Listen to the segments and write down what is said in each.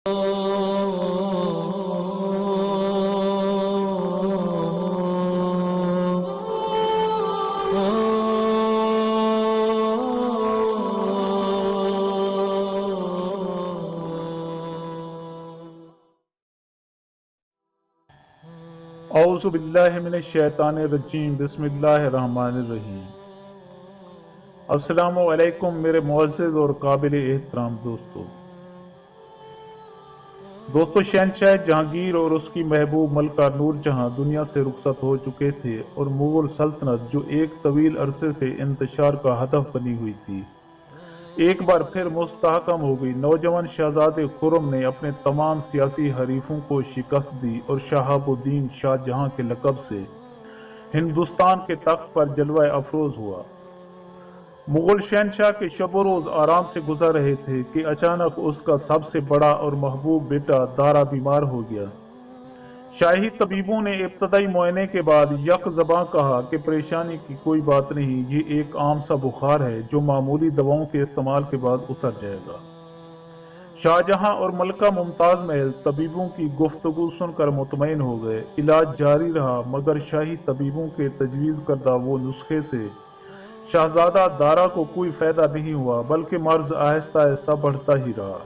اعوذ باللہ من الشیطان الرجیم بسم اللہ الرحمن الرحیم۔ السلام علیکم میرے معزز اور قابل احترام دوستو شہنشاہ جہانگیر اور اس کی محبوب ملکہ نور جہاں دنیا سے رخصت ہو چکے تھے، اور مغل سلطنت جو ایک طویل عرصے سے انتشار کا ہدف بنی ہوئی تھی ایک بار پھر مستحکم ہو گئی۔ نوجوان شہزادے خرم نے اپنے تمام سیاسی حریفوں کو شکست دی اور شہاب الدین شاہ جہاں کے لقب سے ہندوستان کے تخت پر جلوہ افروز ہوا۔ مغل شہنشاہ کے شب و روز آرام سے گزر رہے تھے کہ اچانک اس کا سب سے بڑا اور محبوب بیٹا دارا بیمار ہو گیا۔ شاہی طبیبوں نے ابتدائی معائنے کے بعد یک زباں کہا کہ پریشانی کی کوئی بات نہیں، یہ ایک عام سا بخار ہے جو معمولی دواؤں کے استعمال کے بعد اتر جائے گا۔ شاہجہاں اور ملکہ ممتاز محل طبیبوں کی گفتگو سن کر مطمئن ہو گئے۔ علاج جاری رہا، مگر شاہی طبیبوں کے تجویز کردہ وہ نسخے سے شہزادہ دارا کو کوئی فائدہ نہیں ہوا، بلکہ مرض آہستہ آہستہ بڑھتا ہی رہا۔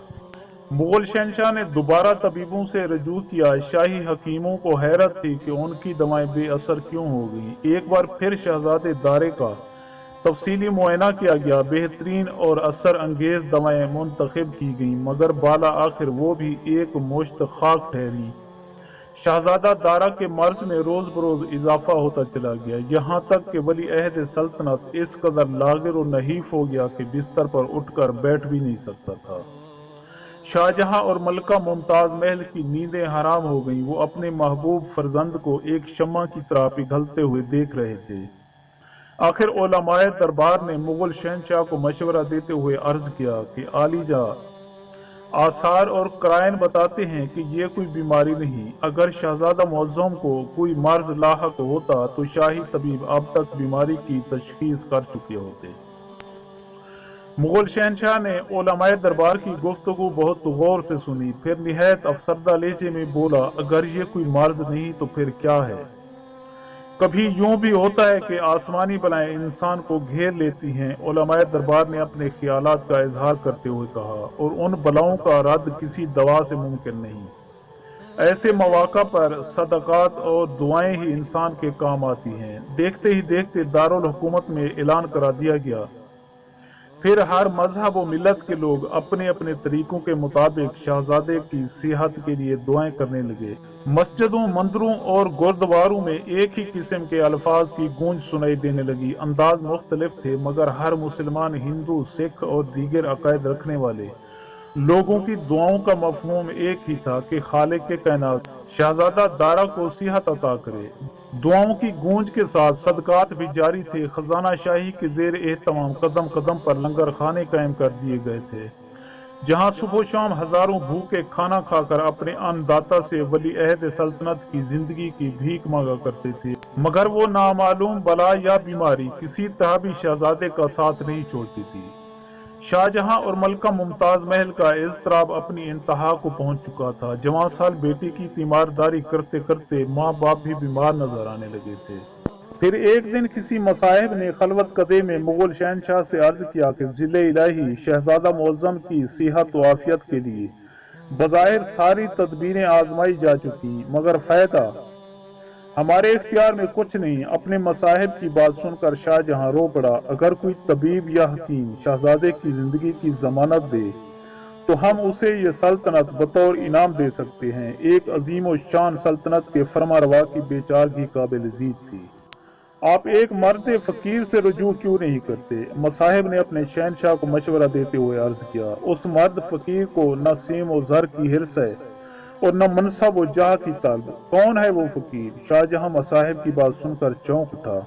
مغل شہنشاہ نے دوبارہ طبیبوں سے رجوع کیا۔ شاہی حکیموں کو حیرت تھی کہ ان کی دوائیں بے اثر کیوں ہو گئیں۔ ایک بار پھر شہزادے دارے کا تفصیلی معائنہ کیا گیا، بہترین اور اثر انگیز دوائیں منتخب کی گئیں، مگر بالا آخر وہ بھی ایک مشت خاک ٹھہری۔ شہزادہ دارا کے مرض میں روز بروز اضافہ ہوتا چلا گیا، یہاں تک کہ ولی عہد سلطنت اس قدر لاغر و نحیف ہو گیا کہ بستر پر اٹھ کر بیٹھ بھی نہیں سکتا تھا۔ شاہجہاں اور ملکہ ممتاز محل کی نیندیں حرام ہو گئیں۔ وہ اپنے محبوب فرزند کو ایک شمع کی طرح پگھلتے ہوئے دیکھ رہے تھے۔ آخر علماء دربار نے مغل شہنشاہ کو مشورہ دیتے ہوئے عرض کیا کہ عالی جاں، آثار اور قرائن بتاتے ہیں کہ یہ کوئی بیماری نہیں۔ اگر شہزادہ معظم کو کوئی مرض لاحق ہوتا تو شاہی طبیب اب تک بیماری کی تشخیص کر چکے ہوتے۔ مغل شہنشاہ نے علماء دربار کی گفتگو بہت غور سے سنی، پھر نہایت افسردہ لہجے میں بولا، اگر یہ کوئی مرض نہیں تو پھر کیا ہے؟ کبھی یوں بھی ہوتا ہے کہ آسمانی بلائیں انسان کو گھیر لیتی ہیں۔ علماء دربار نے اپنے خیالات کا اظہار کرتے ہوئے کہا، اور ان بلاؤں کا رد کسی دوا سے ممکن نہیں۔ ایسے مواقع پر صدقات اور دعائیں ہی انسان کے کام آتی ہیں۔ دیکھتے ہی دیکھتے دارالحکومت میں اعلان کرا دیا گیا۔ پھر ہر مذہب و ملت کے لوگ اپنے اپنے طریقوں کے مطابق شہزادے کی صحت کے لیے دعائیں کرنے لگے۔ مسجدوں، مندروں اور گردواروں میں ایک ہی قسم کے الفاظ کی گونج سنائی دینے لگی۔ انداز مختلف تھے، مگر ہر مسلمان، ہندو، سکھ اور دیگر عقائد رکھنے والے لوگوں کی دعاؤں کا مفہوم ایک ہی تھا کہ خالق کائنات شہزادہ دارا کو صحت عطا کرے۔ دعاؤں کی گونج کے ساتھ صدقات بھی جاری تھے۔ خزانہ شاہی کے زیر اہتمام قدم قدم پر لنگر خانے قائم کر دیے گئے تھے، جہاں صبح و شام ہزاروں بھوکے کھانا کھا کر اپنے ان داتا سے ولی عہد سلطنت کی زندگی کی بھیک مانگا کرتے تھے۔ مگر وہ نامعلوم بلا یا بیماری کسی طرح بھی شہزادے کا ساتھ نہیں چھوڑتی تھی۔ شاہجہاں اور ملکہ ممتاز محل کا اضطراب اپنی انتہا کو پہنچ چکا تھا۔ جوان سال بیٹی کی تیمارداری کرتے کرتے ماں باپ بھی بیمار نظر آنے لگے تھے۔ پھر ایک دن کسی مصاحب نے خلوت قدے میں مغل شہنشاہ سے عرض کیا کہ ذل الہی، شہزادہ معظم کی صحت و عافیت کے لیے بظاہر ساری تدبیریں آزمائی جا چکی، مگر فائدہ ہمارے اختیار میں کچھ نہیں۔ اپنے مصاحب کی بات سن کر شاہ جہاں رو پڑا، اگر کوئی طبیب یا حکیم شہزادے کی زندگی کی ضمانت دے تو ہم اسے یہ سلطنت بطور انعام دے سکتے ہیں۔ ایک عظیم و شان سلطنت کے فرما روا کی بے چارگی قابل ذکر تھی۔ آپ ایک مرد فقیر سے رجوع کیوں نہیں کرتے؟ مصاحب نے اپنے شہنشاہ کو مشورہ دیتے ہوئے عرض کیا، اس مرد فقیر کو نہ سیم و زر کی حرص ہے اور نہ منصب و جاہ کی طلب۔ کون ہے وہ فقیر؟ شاہجہاں مصاحب کی بات سن کر چونک اٹھا۔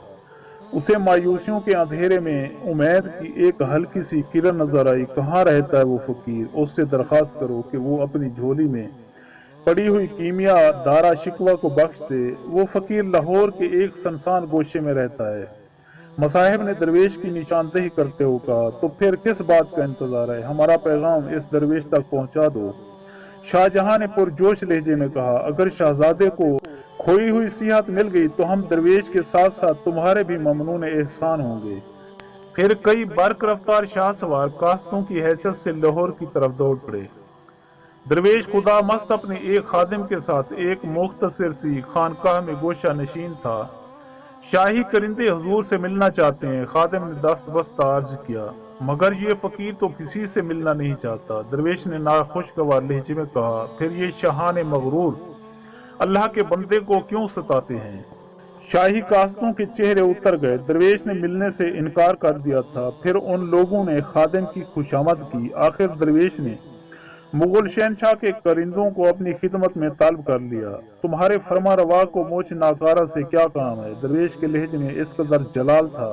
اسے مایوسیوں کے اندھیرے میں امید کی ایک ہلکی سی کرن نظر آئی۔ کہاں رہتا ہے وہ فقیر؟ اس سے درخواست کرو کہ وہ اپنی جھولی میں پڑی ہوئی کیمیا دارا شکوہ کو بخش دے۔ وہ فقیر لاہور کے ایک سنسان گوشے میں رہتا ہے۔ مصاحب نے درویش کی نشاندہی کرتے ہوئے کہا، تو پھر کس بات کا انتظار ہے؟ ہمارا پیغام اس درویش تک پہنچا دو۔ शाहजहां ने पुरजोश लहजे में कहा, अगर शहजादे को खोई हुई सियाहत मिल गई तो हम दरवेश के साथ साथ तुम्हारे भी ममनून एहसान होंगे। फिर कई बर्क रफ्तार शाह सवार कास्तों की हैसियत से लाहौर की तरफ दौड़ पड़े। दरवेश खुदा मस्त अपने एक खादिम के साथ एक मुख्तसर सी खानकाह में गोशा नशीन था। शाही करिंदे हुजूर से मिलना चाहते हैं। खादिम ने दस्त बस्ता अर्ज किया, मगर ये फकीर तो किसी से मिलना नहीं चाहता। दरवेश ने नाखुशगवार लहजे में कहा, फिर ये शाहान मगरूर अल्लाह के बंदे को क्यों सताते हैं। शाही कास्तों के चेहरे उतर गए। दरवेश ने मिलने से इनकार कर दिया था। फिर उन लोगों ने खादिम की खुशामद की। आखिर दरवेश ने मुगल शहनशाह के करिंदों को अपनी खिदमत में तलब कर लिया। तुम्हारे फरमा रवा को मोच नाकारा से क्या काम है। दरवेश के लहजे में इस कदर जलाल था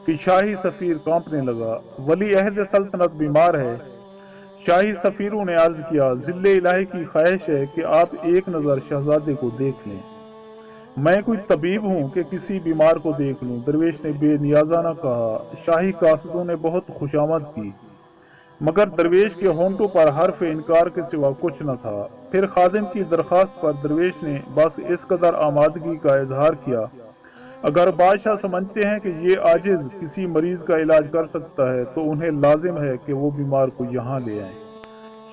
कि शाही सफीर कांपने लगा। वली अहद सल्तनत बीमार है। शाही सफीरों ने अर्ज किया, जिल्ले इलाही की ख्वाहिश है कि आप एक नजर शहजादे को देख लें। मैं कोई तबीब हूँ कि किसी बीमार को देख लूं। दरवेश ने बेनियाजाना कहा। शाही कासिदों ने बहुत खुशामद की, मगर दरवेश के होंठों पर हर्फ इनकार के सिवा कुछ न था। फिर खादिम की दरखास्त पर दरवेश ने बस इस कदर आमादगी का इजहार किया, अगर बादशाह समझते हैं कि ये आजिज किसी मरीज का इलाज कर सकता है तो उन्हें लाजिम है कि वो बीमार को यहाँ ले आए।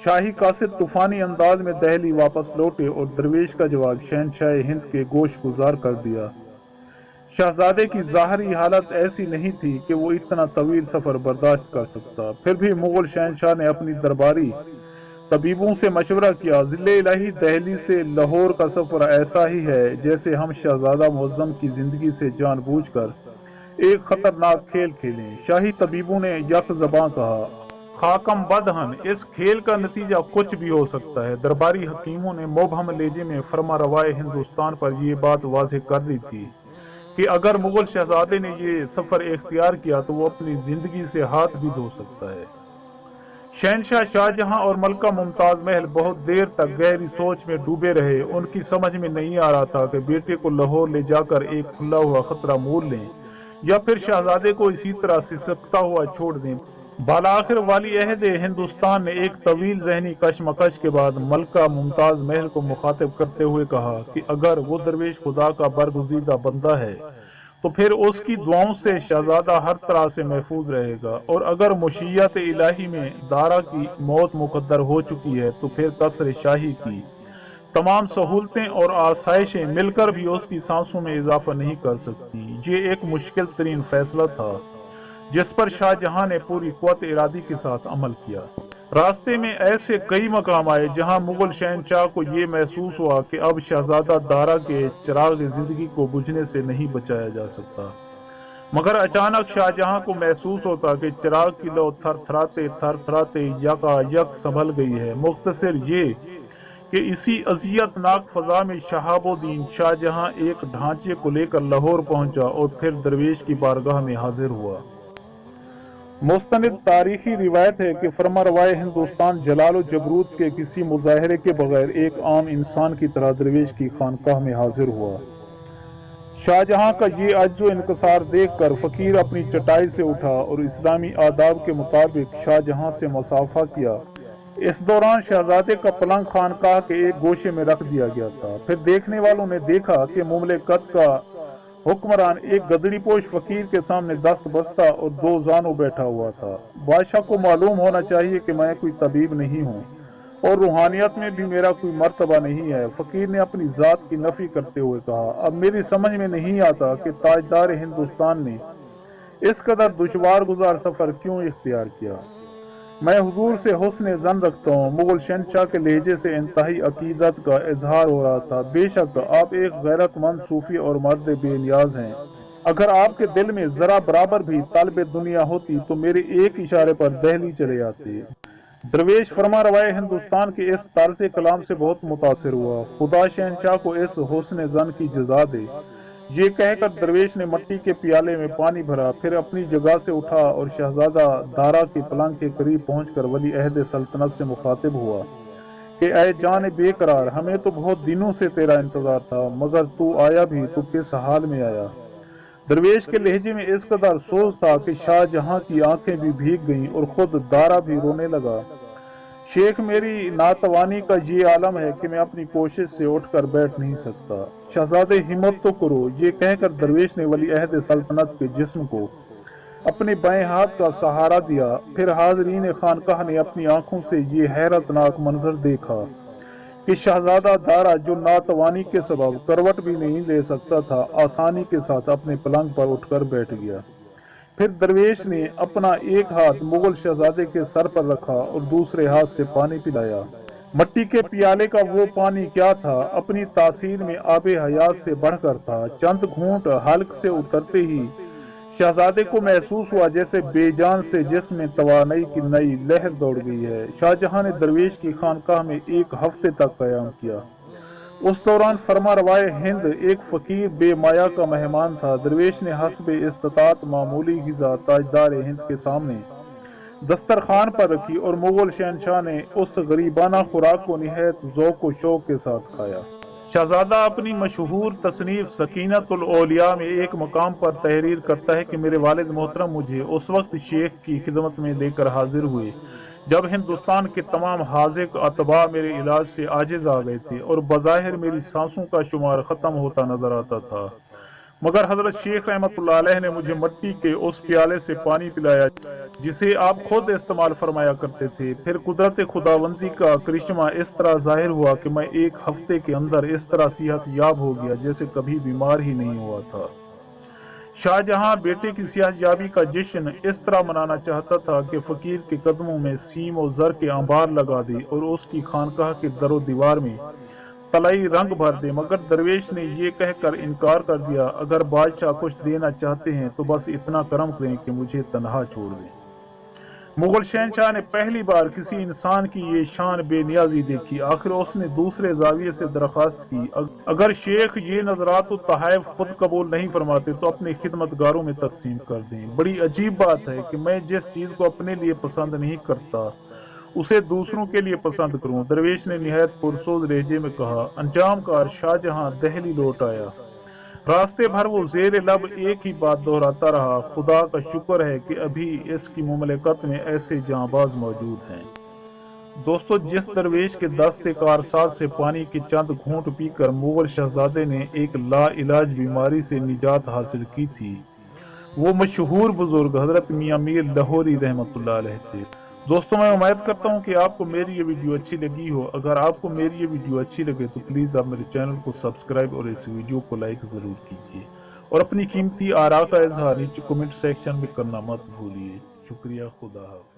शाही कासिद तूफानी अंदाज में दहली वापस लौटे और दरवेश का जवाब शहनशाह हिंद के गोश गुजार कर दिया। शहजादे की ज़ाहरी हालत ऐसी नहीं थी कि वो इतना तवील सफर बर्दाश्त कर सकता। फिर भी मुगल शहनशाह ने अपनी दरबारी तबीबों से मशवरा किया, जिले इलाही दहली से लाहौर का सफर ऐसा ही है जैसे हम शहजादा मुअज्जम की जिंदगी से जानबूझकर एक खतरनाक खेल खेलें। शाही तबीबों ने यक ज़बां कहा, खाकम बदहन, इस खेल का नतीजा कुछ भी हो सकता है। दरबारी हकीमों ने मुबहम लहजे में फरमा रवाए हिंदुस्तान पर यह बात वाज़ेह कर दी थी कि अगर मुगल शहजादे ने ये सफर इख्तियार किया तो वो अपनी जिंदगी से हाथ भी धो सकता है। शहनशाह शाहजहां और मलका मुमताज महल बहुत देर तक गहरी सोच में डूबे रहे। उनकी समझ में नहीं आ रहा था कि बेटे को लाहौर ले जाकर एक खुला हुआ खतरा मोल लें या फिर शहजादे को इसी तरह सिसकता हुआ छोड़ दें। बालाखिर वाली अहद हिंदुस्तान ने एक तवील जहनी कशमकश के बाद मलका मुमताज महल को मुखातिब करते हुए कहा कि अगर वो दरवेश खुदा का बरगुज़ीदा बंदा है तो फिर उसकी दुआओं से शहजादा हर तरह से महफूज रहेगा, और अगर मुशीयत इलाही में दारा की मौत मुकद्दर हो चुकी है तो फिर कसर शाही की तमाम सहूलतें और आसाइशें मिलकर भी उसकी सांसों में इजाफा नहीं कर सकती। ये एक मुश्किल तरीन फैसला था जिस पर शाहजहां ने पूरी क़ुव्वत इरादी के साथ अमल किया। रास्ते में ऐसे कई मकाम आए जहां मुगल शहनशाह को ये महसूस हुआ कि अब शहजादा दारा के चिराग जिंदगी को बुझने से नहीं बचाया जा सकता। मगर अचानक शाहजहां को महसूस होता कि चिराग की लौ थरथराते यकायक संभल गई है। मुख्तसर ये कि इसी अजियतनाक फजा में शहाबुद्दीन शाहजहां एक ढांचे को लेकर लाहौर पहुंचा और फिर दरवेश की बारगाह में हाजिर हुआ। मुस्तनिद तारीखी रिवायत है कि फरमारवाए हिंदुस्तान जलाल और जबरूत के किसी मुजाहरे के बगैर एक आम इंसान की तरह दरवेश की खानकाह में हाजिर हुआ। शाहजहां का ये अज्जो इनकसार देखकर फकीर अपनी चटाई से उठा और इस्लामी आदाब के मुताबिक शाहजहां से मुसाफा किया। इस दौरान शहजादे का पलंग खानकाह के एक गोशे में रख दिया गया था। फिर देखने वालों ने देखा कि मुमलिकत का हुक्मरान एक गदड़ी पोश फकीर के सामने दस्त बस्ता और दो जानों बैठा हुआ था। बादशाह को मालूम होना चाहिए कि मैं कोई तबीब नहीं हूँ और रूहानियत में भी मेरा कोई मर्तबा नहीं है। फकीर ने अपनी जात की नफी करते हुए कहा, अब मेरी समझ में नहीं आता कि ताजदार हिंदुस्तान ने इस कदर दुश्वार गुजार सफर क्यों इख्तियार किया। मैं हुजूर से हुस्न जन रखता हूँ। मुगल शहनशाह के लहजे से इंतहाई अकीदत का इजहार हो रहा था। बेशक आप एक गैरतमंद सूफी और मर्द बेनियाज हैं। अगर आपके दिल में जरा बराबर भी तलब दुनिया होती तो मेरे एक इशारे पर दहली चले आते। दरवेश फरमा रवाए हिंदुस्तान के इस तर्ज कलाम से बहुत मुतासिर हुआ। खुदा शहनशाह को इस हुस्न जन की जज़ा दे। ये कहकर दरवेश ने मिट्टी के प्याले में पानी भरा, फिर अपनी जगह से उठा और शहजादा दारा के पलंग के करीब पहुंचकर वली अहद सल्तनत से मुखातिब हुआ कि ऐ जान बेकरार, हमें तो बहुत दिनों से तेरा इंतजार था, मगर तू आया भी तो किस हाल में आया। दरवेश के लहजे में इस कदर सोच था कि शाहजहां की आंखें भी भीग गईं और खुद दारा भी रोने लगा। शेख, मेरी नातवानी का ये आलम है कि मैं अपनी कोशिश से उठकर बैठ नहीं सकता। शहजादे, हिम्मत तो करो। ये कहकर दरवेश ने वली अहद सल्तनत के जिस्म को अपने बाएं हाथ का सहारा दिया। फिर हाजरीन खानकाह ने अपनी आंखों से ये हैरतनाक मंजर देखा कि शहजादा दारा, जो नातवानी के सबब करवट भी नहीं ले सकता था, आसानी के साथ अपने पलंग पर उठकर बैठ गया। फिर दरवेश ने अपना एक हाथ मुगल शहजादे के सर पर रखा और दूसरे हाथ से पानी पिलाया। मट्टी के प्याले का वो पानी क्या था, अपनी तासीर में आबे हयात से बढ़कर था। चंद घूंट हल्क से उतरते ही शहजादे को महसूस हुआ जैसे बेजान से जिस्म तवानाई की नई लहर दौड़ गई है। शाहजहां ने दरवेश की खानकाह में एक हफ्ते तक कयाम किया। उस दौरान फरमा रवाए हिंद एक फकीर बेमाया का मेहमान था। दरवेश ने हस्बे इस्तात मामूली ग़िज़ा ताजदार हिंद के सामने दस्तरखान पर रखी और मुगल शहनशाह ने उस गरीबाना खुराक को निहायत ज़ौक़ व शौक़ के साथ खाया। शहजादा अपनी मशहूर तसनीफ सकीनतुल औलिया में एक मकाम पर तहरीर करता है कि मेरे वालिद मोहतरम मुझे उस वक्त शेख की खिदमत में लेकर हाजिर हुए जब हिंदुस्तान के तमाम हाजिक अतबा मेरे इलाज से आजिज आ गए थे और बज़ाहिर मेरी सांसों का शुमार ख़त्म होता नजर आता था, मगर हजरत शेख रहमतुल्लाह अलैह ने मुझे मिट्टी के उस प्याले से पानी पिलाया जिसे आप खुद इस्तेमाल फरमाया करते थे। फिर कुदरत खुदाबंदी का करिश्मा इस तरह जाहिर हुआ कि मैं एक हफ्ते के अंदर इस तरह सेहत याब हो गया जैसे कभी बीमार ही नहीं हुआ था। शाहजहां बेटे की सेहतयाबी का जश्न इस तरह मनाना चाहता था कि फकीर के कदमों में सीम और जर के अंबार लगा दे और उसकी खानकाह के दरो दीवार में तलाई रंग भर दे, मगर दरवेश ने ये कहकर इनकार कर दिया, अगर बादशाह कुछ देना चाहते हैं तो बस इतना करम करें कि मुझे तन्हा छोड़ दें। मुगल शहनशाह ने पहली बार किसी इंसान की ये शान बेनियाजी देखी। आखिर उसने दूसरे जाविये से दरख्वास्त की, अगर शेख ये नजरात व तहाइफ खुद कबूल नहीं फरमाते तो अपने खिदमतगारों में तकसीम कर दें। बड़ी अजीब बात है कि मैं जिस चीज को अपने लिए पसंद नहीं करता उसे दूसरों के लिए पसंद करूं। दरवेश ने निहायत पुरसोज लहजे में कहा। अंजाम कार शाहजहां दहली लौट आया। रास्ते भर वो जेर लब एक ही बात दोहराता रहा, खुदा का शुक्र है कि अभी इसकी मुमलकत में ऐसे जांबाज मौजूद हैं। दोस्तों, जिस दरवेश के दस्ते कारसाज से पानी के चंद घूंट पीकर मुगल शहजादे ने एक ला इलाज बीमारी से निजात हासिल की थी, वो मशहूर बुजुर्ग हजरत मियां मीर लाहौरी रहमतुल्लाह अलैह थे। दोस्तों, मैं उम्मीद करता हूँ कि आपको मेरी ये वीडियो अच्छी लगी हो। अगर आपको मेरी ये वीडियो अच्छी लगे तो प्लीज़ आप मेरे चैनल को सब्सक्राइब और इस वीडियो को लाइक ज़रूर कीजिए और अपनी कीमती आरा का इजहार नीचे कमेंट सेक्शन में करना मत भूलिए। शुक्रिया। खुदा हाफ़िज़।